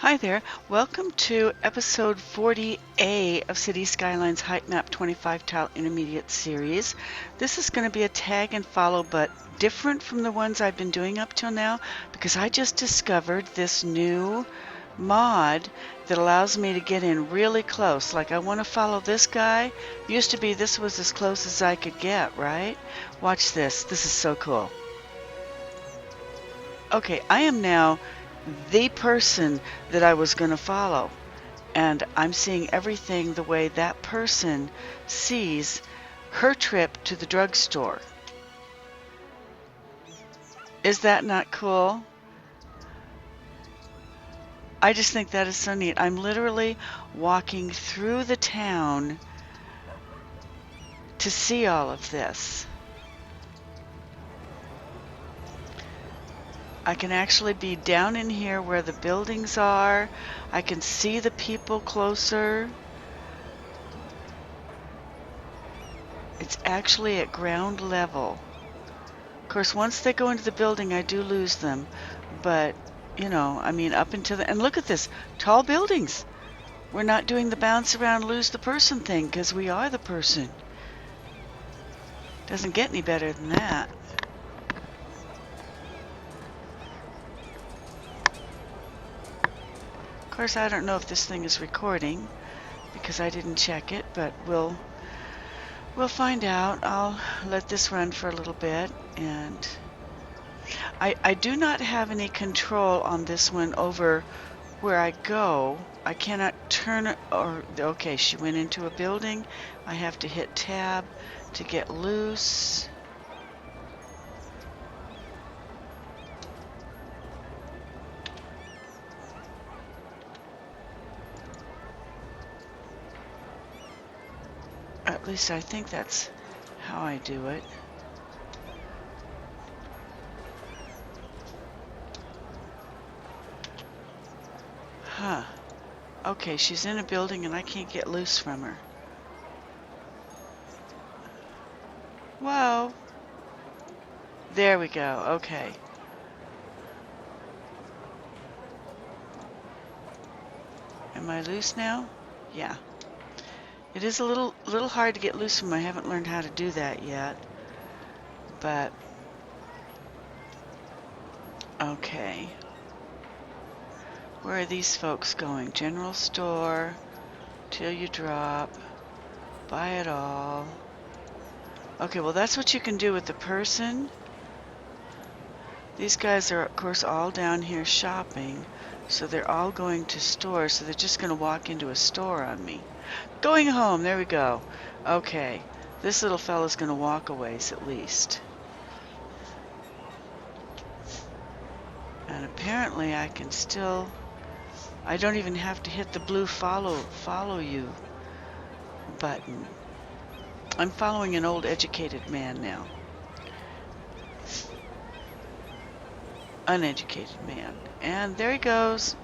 Hi there. Welcome to episode 40A of City Skylines HeightMap 25 Tile Intermediate Series. This is going to be a tag and follow, but different from the ones I've been doing up till now because I just discovered this new mod that allows me to get in really close. Like I want to follow this guy. Used to be this was as close as I could get, right? Watch this. This is so cool. Okay, I am now the person that I was going to follow. And I'm seeing everything the way that person sees her trip to the drugstore. Is that not cool? I just think that is so neat. I'm literally walking through the town to see all of this. I can actually be down in here where the buildings are. I can see the people closer. It's actually at ground level. Of course, once they go into the building, I do lose them. But, you know, I mean, up into the... And look at this. Tall buildings. We're not doing the bounce around, lose the person thing, because we are the person. Doesn't get any better than that. Of course, I don't know if this thing is recording, because I didn't check it, but we'll find out. I'll let this run for a little bit, and I do not have any control on this one over where I go. I cannot turn or okay, she went into a building. I have to hit tab to get loose. At least I think that's how I do it. Huh. Okay, she's in a building and I can't get loose from her. Whoa. There we go. Okay. Am I loose now? Yeah. It is a little hard to get loose from. I haven't learned how to do that yet. But okay. Where are these folks going? General store, till you drop, buy it all. Okay, well that's what you can do with the person. These guys are of course all down here shopping, so they're all going to stores, so they're just going to walk into a store on me. Going home, there we go. Okay, this little fella's going to walk a ways at least. And apparently I can still... I don't even have to hit the blue follow you button. I'm following an old educated man now. Uneducated man. And there he goes.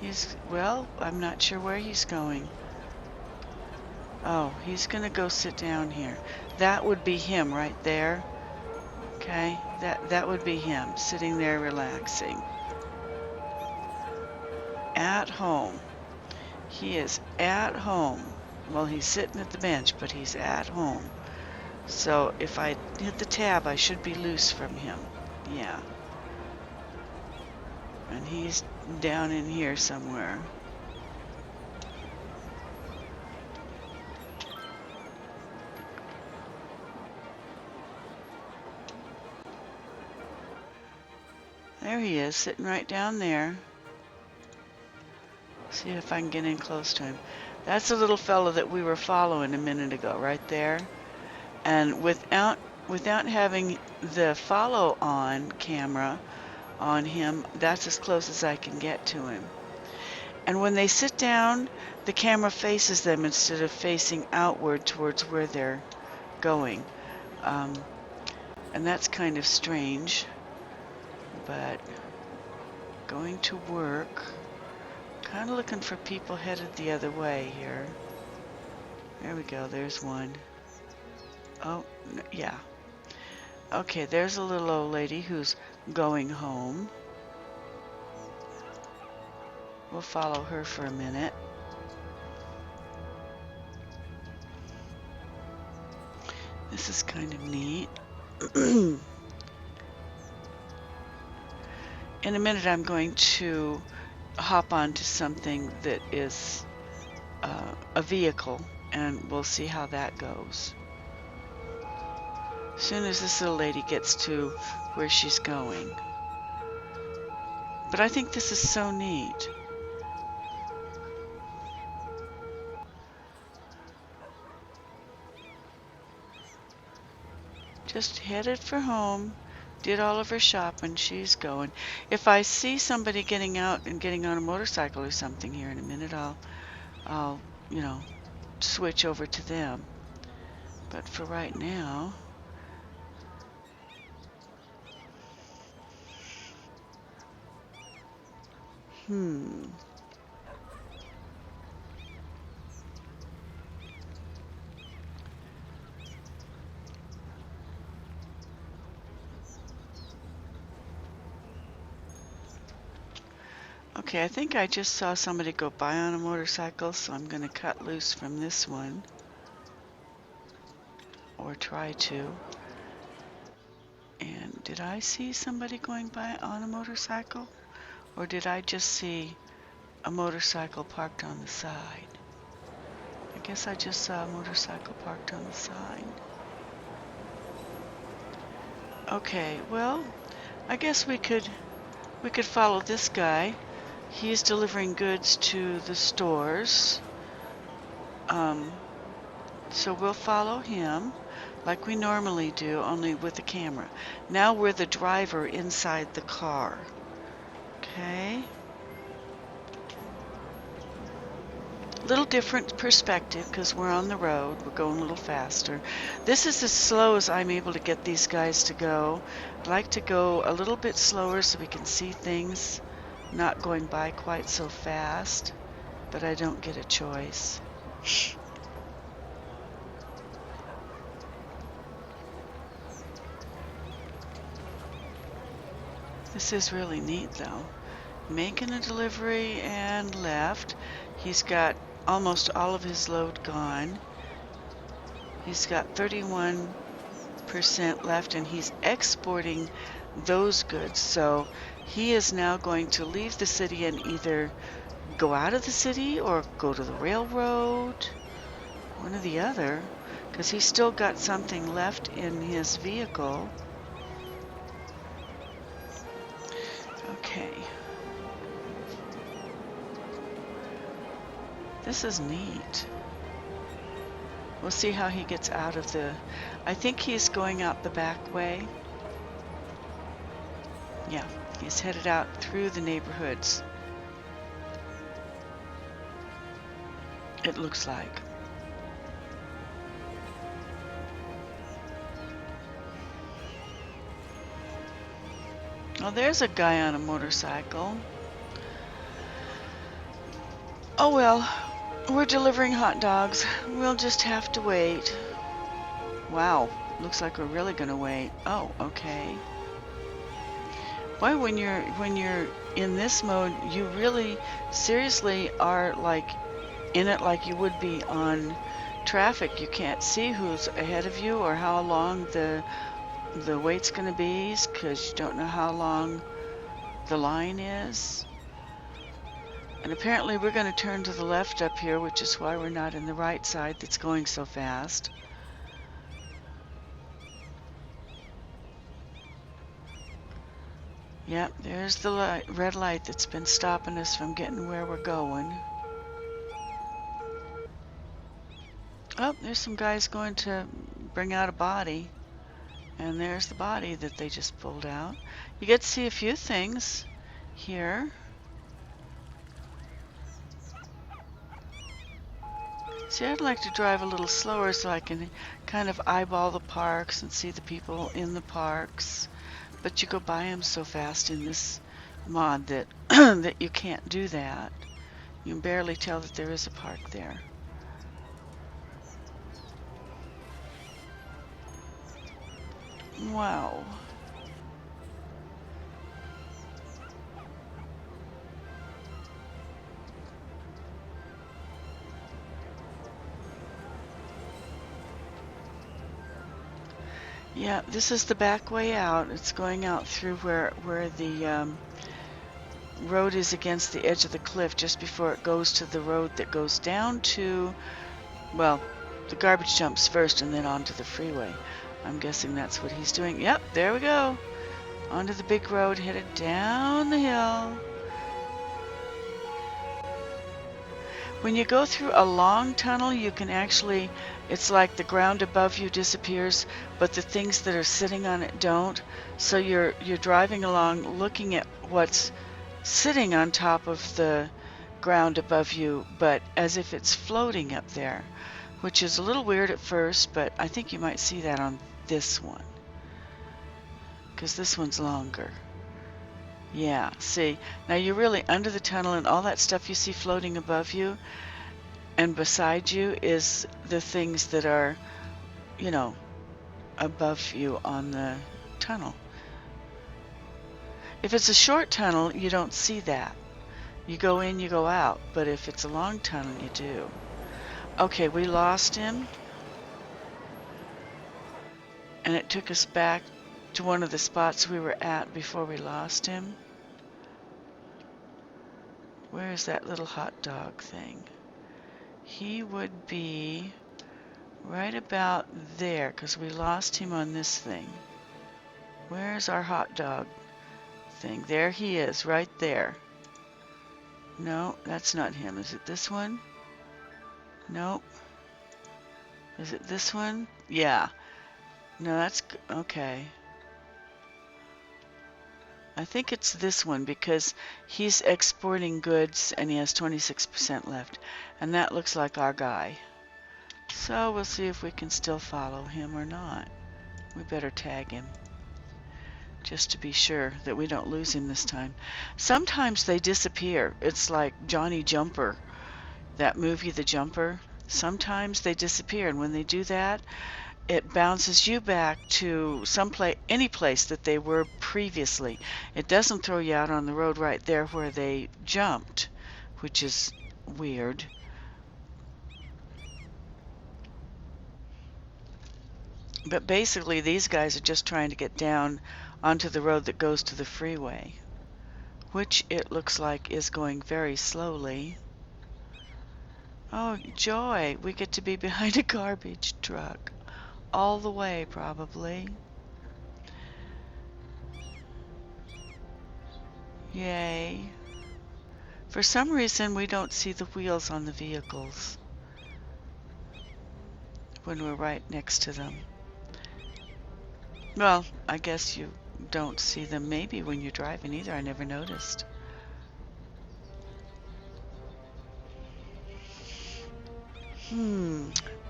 He's, well, I'm not sure where he's going. Oh, he's gonna go sit down here. That would be him right there. Okay, that would be him sitting there relaxing. At home. He is at home. Well, he's sitting at the bench, but he's at home. So if I hit the tab, I should be loose from him. Yeah. And he's down in here somewhere. There he is, sitting right down there. See if I can get in close to him. That's the little fellow that we were following a minute ago, right there. And without having the follow on camera on him, that's as close as I can get to him. And when they sit down, the camera faces them instead of facing outward towards where they're going. And that's kind of strange, but going to work. Kind of looking for people headed the other way here. There we go, there's one. Oh, yeah. Okay, there's a little old lady who's going home. We'll follow her for a minute. This is kind of neat. In a minute, I'm going to hop onto something that is a vehicle, and we'll see how that goes. As soon as this little lady gets to where she's going. But I think this is so neat. Just headed for home. Did all of her shopping. She's going. If I see somebody getting out and getting on a motorcycle or something here in a minute, I'll, you know, switch over to them. But for right now, Okay, I think I just saw somebody go by on a motorcycle, so I'm going to cut loose from this one. Or try to. And did I see somebody going by on a motorcycle? Or did I just see a motorcycle parked on the side? I guess I just saw a motorcycle parked on the side. Okay, well, I guess we could follow this guy. He's delivering goods to the stores. So we'll follow him like we normally do, only with the camera. Now we're the driver inside the car. Okay. Little different perspective because we're on the road. We're going a little faster. This is as slow as I'm able to get these guys to go. I'd like to go a little bit slower so we can see things, not going by quite so fast, but I don't get a choice. This is really neat though. Making a delivery and left. He's got almost all of his load gone. He's got 31% left and he's exporting those goods. So he is now going to leave the city and either go out of the city or go to the railroad, one or the other, because he's still got something left in his vehicle. Okay. This is neat. We'll see how he gets out of the... I think he's going out the back way. Yeah, he's headed out through the neighborhoods. It looks like. Oh, there's a guy on a motorcycle. Oh well, we're delivering hot dogs. We'll just have to wait. Wow, looks like we're really gonna wait. Oh, okay. Boy, when you're in this mode, you really seriously are like in it like you would be on traffic. You can't see who's ahead of you or how long the wait's gonna be because you don't know how long the line is. And apparently we're going to turn to the left up here, which is why we're not in the right side that's going so fast. Yep, there's the red light that's been stopping us from getting where we're going. Oh, there's some guys going to bring out a body. And there's the body that they just pulled out. You get to see a few things here. See, I'd like to drive a little slower so I can kind of eyeball the parks and see the people in the parks. But you go by them so fast in this mod that that you can't do that. You can barely tell that there is a park there. Wow. Yeah, this is the back way out. It's going out through where the road is against the edge of the cliff just before it goes to the road that goes down to, well, the garbage dumps first and then onto the freeway. I'm guessing that's what he's doing. Yep, there we go. Onto the big road, headed down the hill. When you go through a long tunnel, you can actually, it's like the ground above you disappears, but the things that are sitting on it don't. So you're driving along looking at what's sitting on top of the ground above you, but as if it's floating up there, which is a little weird at first, but I think you might see that on this one, because this one's longer. Yeah, see, now you're really under the tunnel, and all that stuff you see floating above you and beside you is the things that are, you know, above you on the tunnel. If it's a short tunnel, you don't see that. You go in, you go out, but if it's a long tunnel, you do. Okay, we lost him, and it took us back to one of the spots we were at before we lost him. Where is that little hot dog thing? He would be right about there, because we lost him on this thing. Where's our hot dog thing? There he is, right there. No, that's not him. Is it this one? Nope. Is it this one? Yeah. No, that's okay. I think it's this one because he's exporting goods and he has 26% left. And that looks like our guy. So we'll see if we can still follow him or not. We better tag him, just to be sure that we don't lose him this time. Sometimes they disappear. It's like Johnny Jumper, that movie, The Jumper. Sometimes they disappear, and when they do that, it bounces you back to any place that they were previously. It doesn't throw you out on the road right there where they jumped, which is weird. But basically, these guys are just trying to get down onto the road that goes to the freeway, which it looks like is going very slowly. Oh, joy! We get to be behind a garbage truck. All the way, probably. Yay. For some reason, we don't see the wheels on the vehicles when we're right next to them. Well, I guess you don't see them maybe when you're driving either. I never noticed.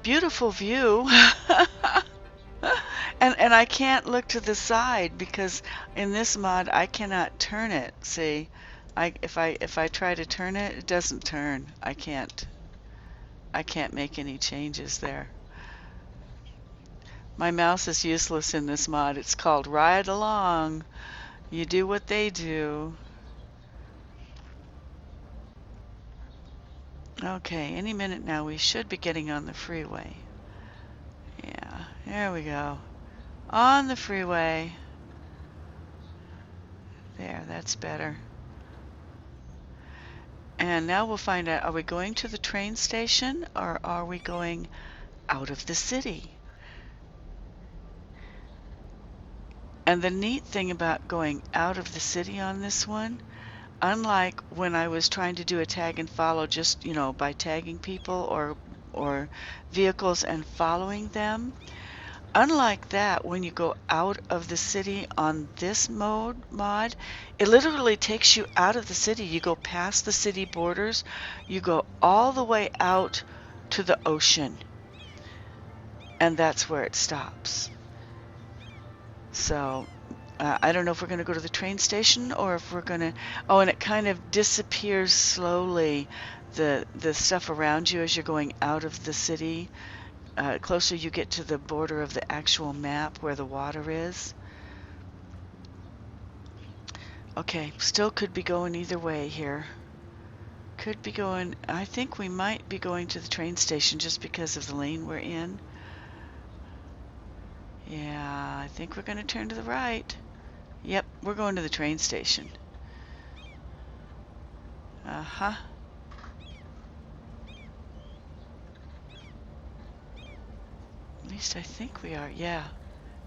Beautiful view. And I can't look to the side because in this mod I cannot turn it. See, if I try to turn it, it doesn't turn. I can't make any changes there. My mouse is useless in this mod. It's called Ride Along. You do what they do. Okay, any minute now we should be getting on the freeway. Yeah, there we go. On the freeway. There, that's better. And now we'll find out, are we going to the train station or are we going out of the city? And the neat thing about going out of the city on this one, unlike when I was trying to do a tag and follow just, you know, by tagging people or vehicles and following them, unlike that, when you go out of the city on this mod, it literally takes you out of the city. You go past the city borders, you go all the way out to the ocean, and that's where it stops. So I don't know if we're going to go to the train station or if we're going to... Oh, and it kind of disappears slowly, the stuff around you as you're going out of the city. Closer you get to the border of the actual map where the water is. Okay, still could be going either way here. Could be going... I think we might be going to the train station just because of the lane we're in. Yeah, I think we're going to turn to the right. Yep, we're going to the train station. Uh-huh. At least I think we are. Yeah.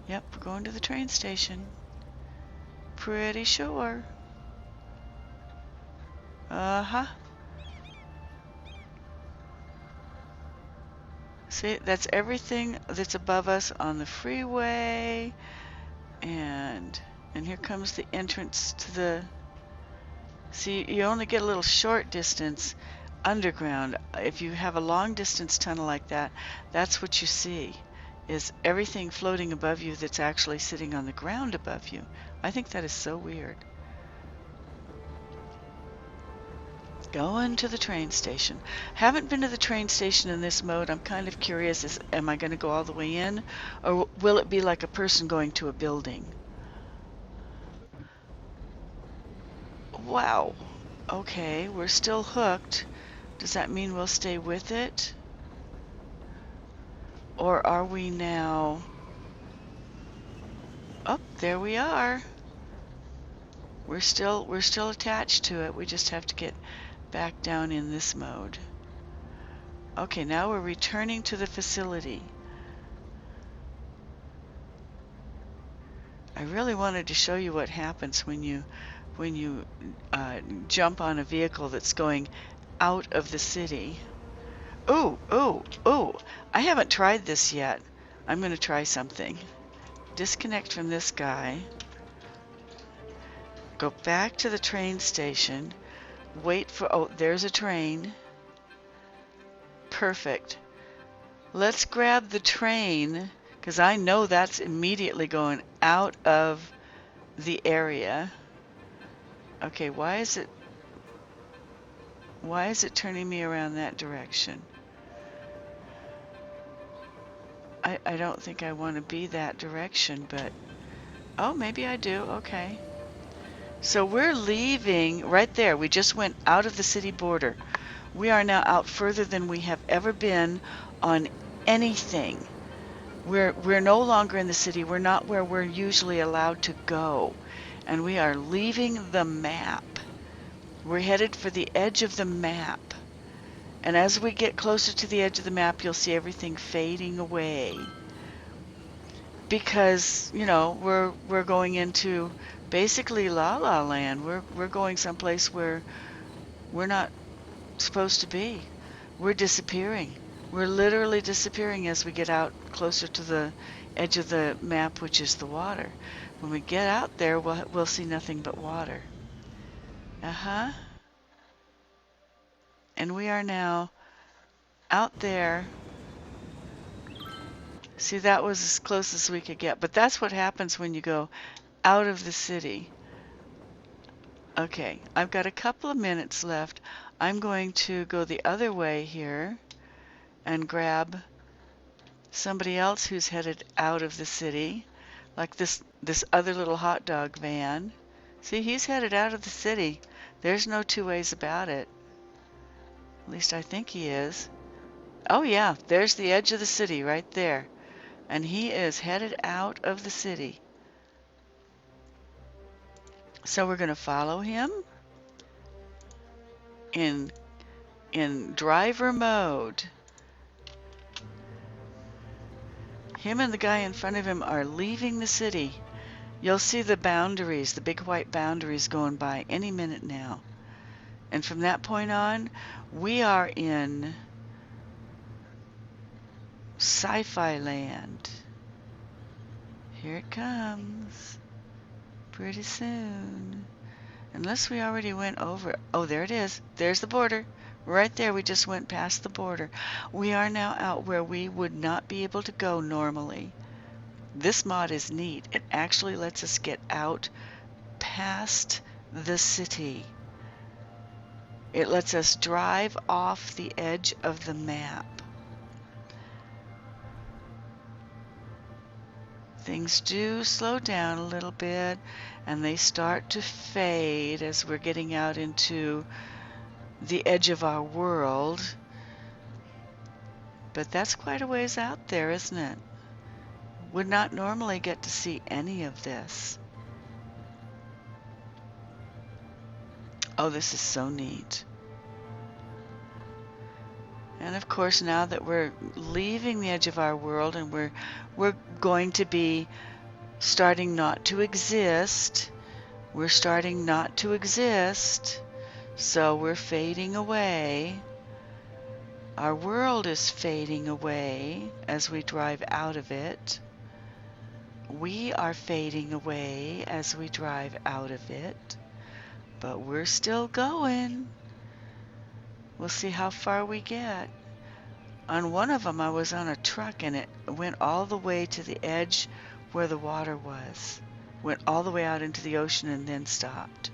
Yep, we're going to the train station. Pretty sure. Uh-huh. See, that's everything that's above us on the freeway. And here comes the entrance to the... See, you only get a little short distance underground. If you have a long distance tunnel like that, that's what you see, is everything floating above you that's actually sitting on the ground above you. I think that is so weird. Going to the train station. Haven't been to the train station in this mode. I'm kind of curious, am I going to go all the way in? Or will it be like a person going to a building? Wow. Okay, we're still hooked. Does that mean we'll stay with it? Or are we now... Oh, there we are. We're still attached to it. We just have to get back down in this mode. Okay, now we're returning to the facility. I really wanted to show you what happens when you jump on a vehicle that's going out of the city. Oh, oh, oh! I haven't tried this yet. I'm going to try something. Disconnect from this guy. Go back to the train station. Wait for... Oh, there's a train. Perfect. Let's grab the train, because I know that's immediately going out of the area. Okay, why is it turning me around that direction? I don't think I want to be that direction, but... Oh, maybe I do. Okay. So we're leaving right there. We just went out of the city border. We are now out further than we have ever been on anything. We're no longer in the city. We're not where we're usually allowed to go. And we are leaving the map. We're headed for the edge of the map. And as we get closer to the edge of the map, you'll see everything fading away. Because, you know, we're going into basically La La Land. We're going someplace where we're not supposed to be. We're disappearing. We're literally disappearing as we get out closer to the edge of the map, which is the water. When we get out there, we'll see nothing but water. Uh-huh. And we are now out there. See, that was as close as we could get. But that's what happens when you go out of the city. Okay, I've got a couple of minutes left. I'm going to go the other way here and grab somebody else who's headed out of the city, like this other little hot dog van. See, he's headed out of the city. There's no two ways about it. At least I think he is. Oh yeah, there's the edge of the city right there. And he is headed out of the city. So we're going to follow him in driver mode. Him and the guy in front of him are leaving the city. You'll see the boundaries, the big white boundaries going by any minute now. And from that point on, we are in sci-fi land. Here it comes. Pretty soon. Unless we already went over. Oh, there it is. There's the border. Right there, we just went past the border. We are now out where we would not be able to go normally. This mod is neat. It actually lets us get out past the city. It lets us drive off the edge of the map. Things do slow down a little bit, and they start to fade as we're getting out into the edge of our world. But that's quite a ways out there, isn't it? would not normally get to see any of this. Oh, this is so neat. And of course, now that we're leaving the edge of our world and we're going to be starting not to exist, we're starting not to exist, so we're fading away. Our world is fading away as we drive out of it. We are fading away as we drive out of it, but we're still going. We'll see how far we get. On one of them, I was on a truck and it went all the way to the edge where the water was. Went all the way out into the ocean and then stopped.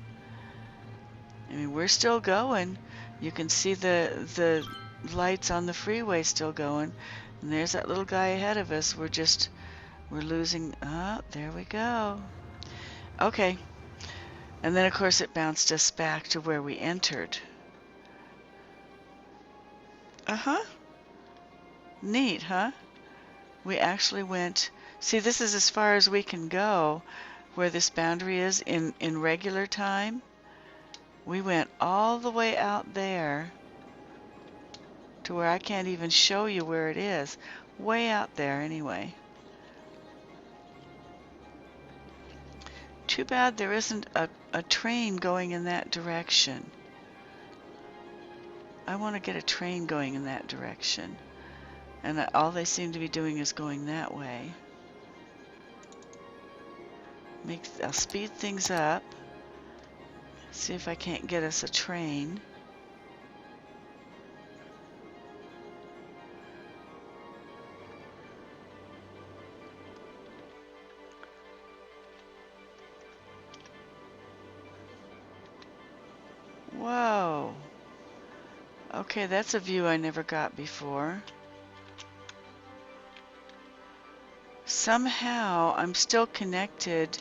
I mean, we're still going. You can see the lights on the freeway still going. And there's that little guy ahead of us. We're losing. Oh, there we go. Okay. And then, of course, it bounced us back to where we entered. Uh-huh. Neat, huh? We actually went... See, this is as far as we can go where this boundary is in regular time. We went all the way out there to where I can't even show you where it is. Way out there, anyway. Too bad there isn't a train going in that direction. I want to get a train going in that direction. And all they seem to be doing is going that way. I'll speed things up. See if I can't get us a train. Whoa. Okay, that's a view I never got before. Somehow I'm still connected.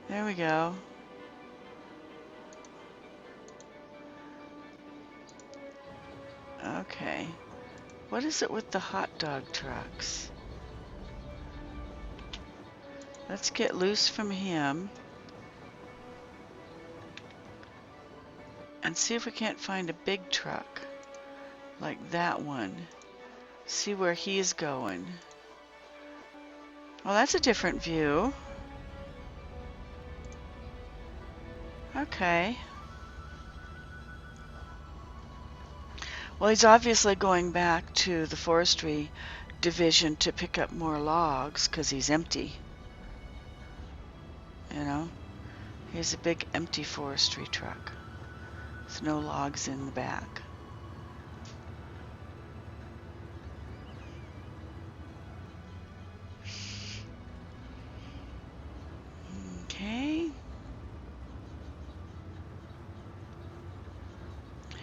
There we go. Okay. What is it with the hot dog trucks? Let's get loose from him. And see if we can't find a big truck. Like that one. See where he's going. Well, that's a different view. Okay. Well, he's obviously going back to the forestry division to pick up more logs because he's empty. You know? Here's a big empty forestry truck. There's no logs in the back. Okay.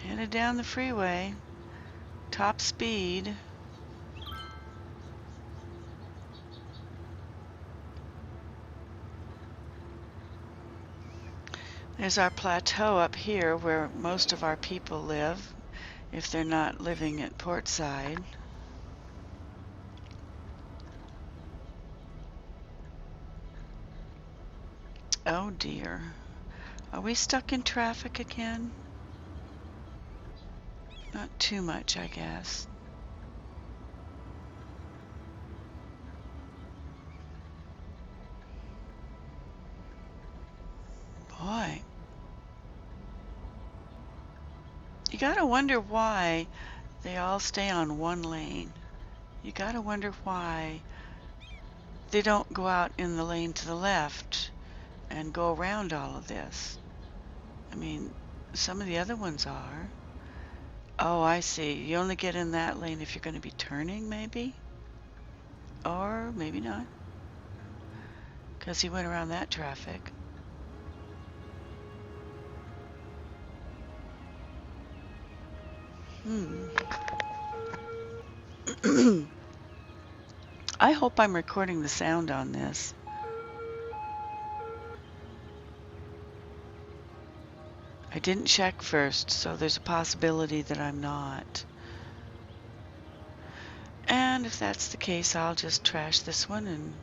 Headed down the freeway. Top speed. There's our plateau up here where most of our people live, if they're not living at Portside. Oh dear. Are we stuck in traffic again? Not too much, I guess. Boy. You gotta wonder why they all stay on one lane. You gotta wonder why they don't go out in the lane to the left and go around all of this. I mean, some of the other ones are. Oh, I see. You only get in that lane if you're going to be turning, maybe? Or maybe not. Because he went around that traffic. I hope I'm recording the sound on this. I didn't check first, so there's a possibility that I'm not. And if that's the case, I'll just trash this one and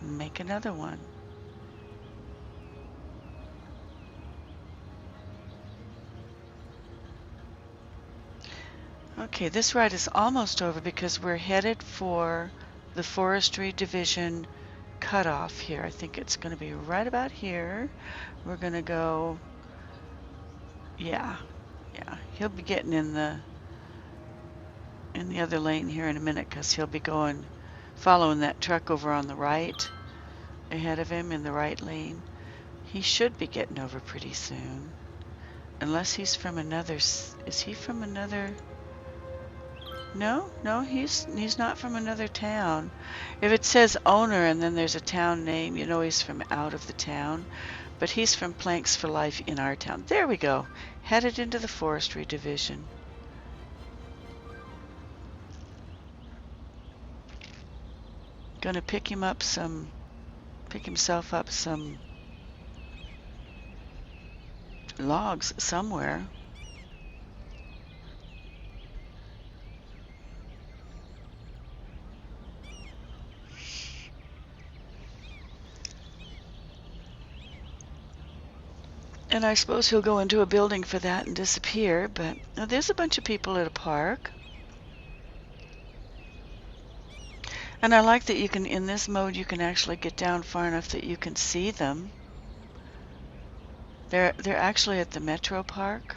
make another one. Okay, this ride is almost over because we're headed for the Forestry Division cutoff here. I think it's going to be right about here. We're going to go, yeah, he'll be getting in the other lane here in a minute because he'll be following that truck over on the right ahead of him in the right lane. He should be getting over pretty soon. Unless he's from another, is he from another? No, he's not from another town. If it says owner and then there's a town name, you know he's from out of the town. But he's from Planks for Life in our town. There we go. Headed into the Forestry Division. Gonna pick himself up some logs somewhere. And I suppose he'll go into a building for that and disappear, but now there's a bunch of people at a park. And I like that you can, in this mode, you can actually get down far enough that you can see them. They're actually at the Metro Park.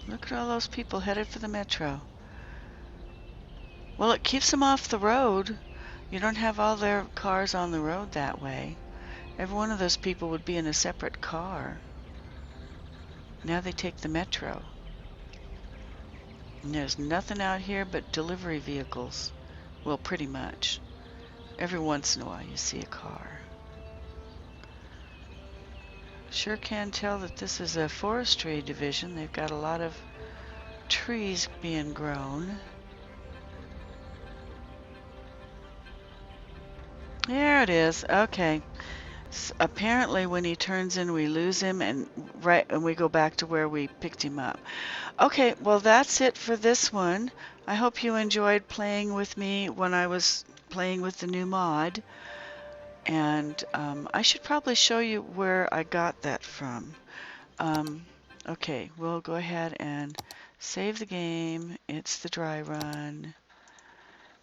Look at all those people headed for the Metro. Well, it keeps them off the road. You don't have all their cars on the road that way. Every one of those people would be in a separate car. Now they take the Metro. And there's nothing out here but delivery vehicles. Well, pretty much. Every once in a while you see a car. Sure can tell that this is a forestry division. They've got a lot of trees being grown. There it is. Okay. So apparently when he turns in we lose him and we go back to where we picked him up. Okay, well that's it for this one. I hope you enjoyed playing with me when I was playing with the new mod. And I should probably show you where I got that from. Okay, we'll go ahead and save the game. It's the dry run.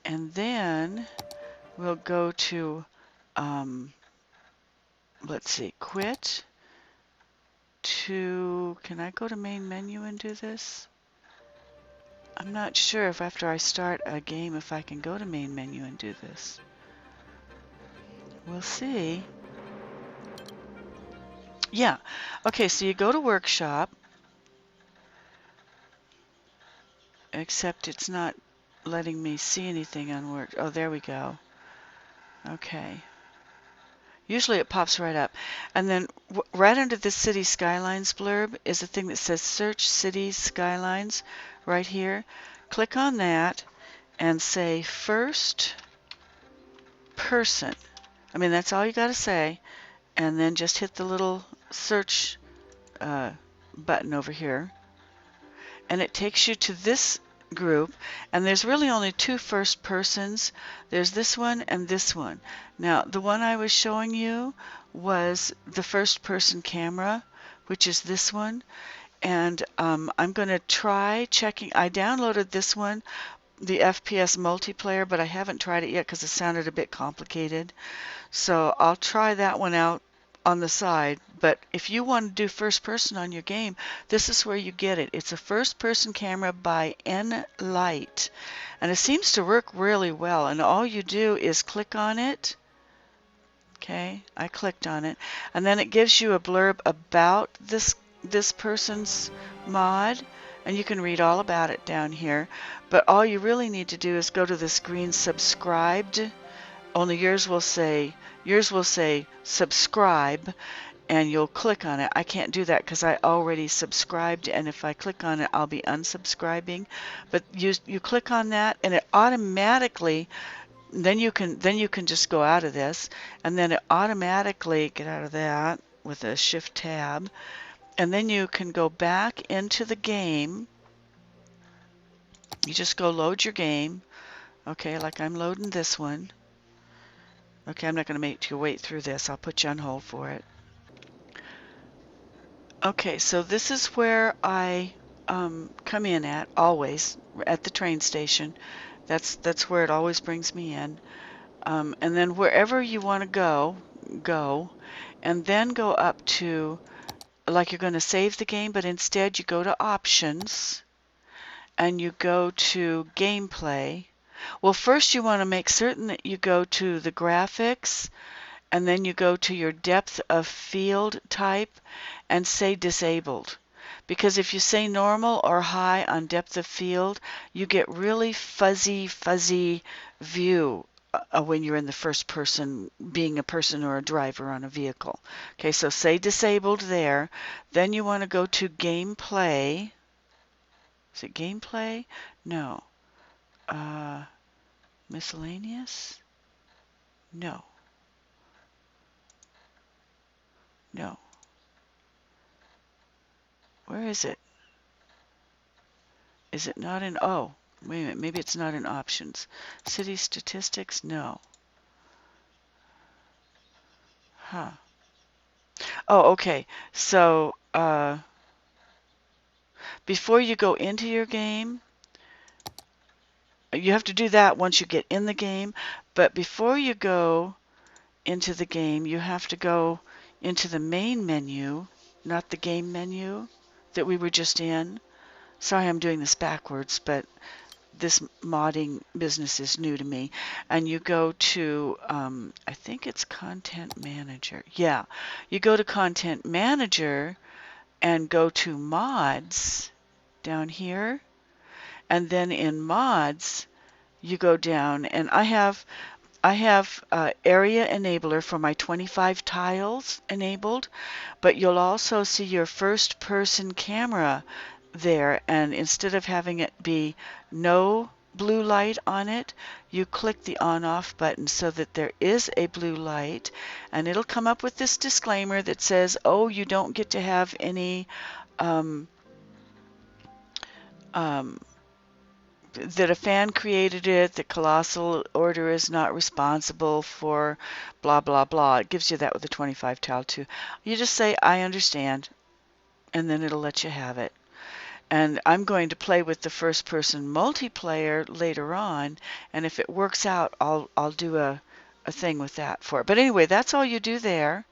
And then we'll go to, let's see, quit to, can I go to main menu and do this? I'm not sure if after I start a game if I can go to main menu and do this. We'll see. Yeah. Okay, so you go to workshop, except it's not letting me see anything on work. Oh, there we go. Okay. Usually it pops right up. And then right under the City Skylines blurb is a thing that says Search Cities Skylines right here. Click on that and say first person. I mean, that's all you got to say. And then just hit the little search button over here. And it takes you to this group, and there's really only two first persons. There's this one and this one. Now the one I was showing you was the first person camera, which is this one, and I'm going to try checking. I downloaded this one, the FPS multiplayer, but I haven't tried it yet because it sounded a bit complicated, so I'll try that one out on the side. But if you want to do first person on your game, this is where you get it. It's a first person camera by N-Light, and it seems to work really well, and all you do is click on it. Okay, I clicked on it, and then it gives you a blurb about this person's mod, and you can read all about it down here. But all you really need to do is go to this green subscribed, only yours will say subscribe, and you'll click on it. I can't do that because I already subscribed, and if I click on it I'll be unsubscribing. But you click on that and it automatically, then you can just go out of this, and then it automatically, get out of that with a shift tab, And then you can go back into the game. You just go load your game. Okay, like I'm loading this one. Okay, I'm not going to make you wait through this. I'll put you on hold for it. Okay, so this is where I come in at, always, at the train station. That's where it always brings me in. And then wherever you want to go, and then go up to, like you're going to save the game, but instead you go to Options, and you go to Gameplay. Well, first you want to make certain that you go to the Graphics, and then you go to your depth of field type and say disabled. Because if you say normal or high on depth of field, you get really fuzzy view when you're in the first person, being a person or a driver on a vehicle. Okay, so say disabled there. Then you want to go to gameplay. Is it gameplay? No. Miscellaneous? No. No. Where is it? Is it not in, oh, wait a minute, maybe it's not in options. City statistics? No. Huh. Oh, okay. So, before you go into your game, you have to do that once you get in the game, but before you go into the game, you have to go into the main menu, not the game menu that we were just in. Sorry, I'm doing this backwards, but this modding business is new to me. And you go to, I think it's Content Manager. Yeah, you go to Content Manager and go to Mods down here. And then in Mods, you go down, and I have Area Enabler for my 25 tiles enabled, but you'll also see your first person camera there, and instead of having it be no blue light on it, you click the on off button so that there is a blue light, and it'll come up with this disclaimer that says, oh, you don't get to have any that a fan created it, that Colossal Order is not responsible for blah blah blah. It gives you that with the 25 tile too. You just say I understand, and then it'll let you have it. And I'm going to play with the first person multiplayer later on, and if it works out, I'll do a thing with that for it. But anyway, that's all you do there.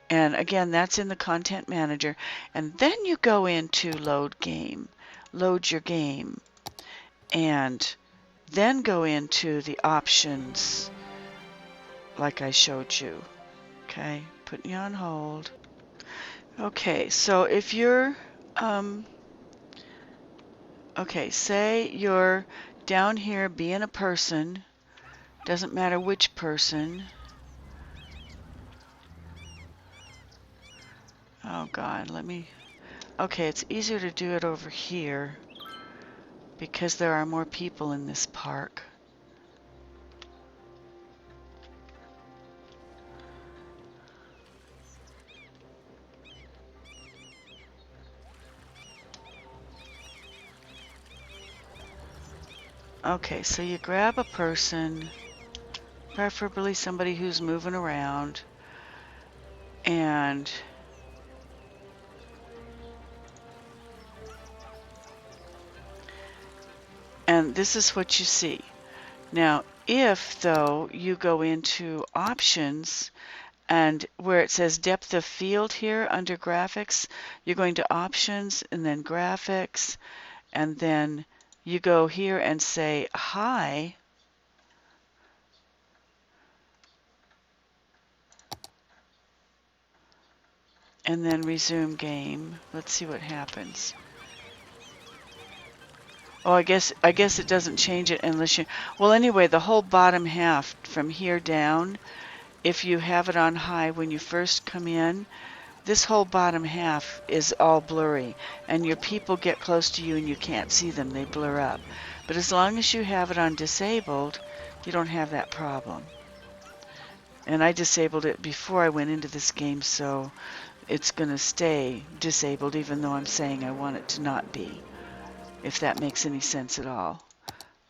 And again, that's in the Content Manager. And then you go into Load Game, load your game, and then go into the options like I showed you. Okay, putting you on hold. Okay, so if you're okay, say you're down here being a person, doesn't matter which person. Oh God, let me, okay, it's easier to do it over here because there are more people in this park. Okay, so you grab a person, preferably somebody who's moving around, and this is what you see. Now, if, though, you go into Options, and where it says Depth of Field here under Graphics, you're going to Options and then Graphics, and then you go here and say High, and then resume game. Let's see what happens. Oh, I guess it doesn't change it unless you, well, anyway, the whole bottom half from here down, if you have it on high when you first come in, this whole bottom half is all blurry, and your people get close to you and you can't see them, they blur up. But as long as you have it on disabled, you don't have that problem. And I disabled it before I went into this game, so it's going to stay disabled even though I'm saying I want it to not be, if that makes any sense at all.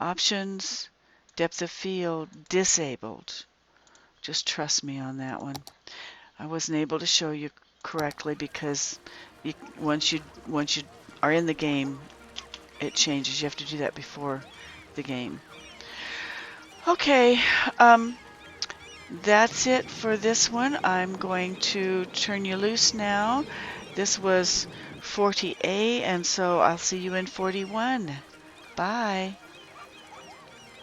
Options, depth of field, disabled. Just trust me on that one. I wasn't able to show you correctly because once you are in the game, it changes. You have to do that before the game. Okay, that's it for this one. I'm going to turn you loose now. This was 40A, and so I'll see you in 41. Bye.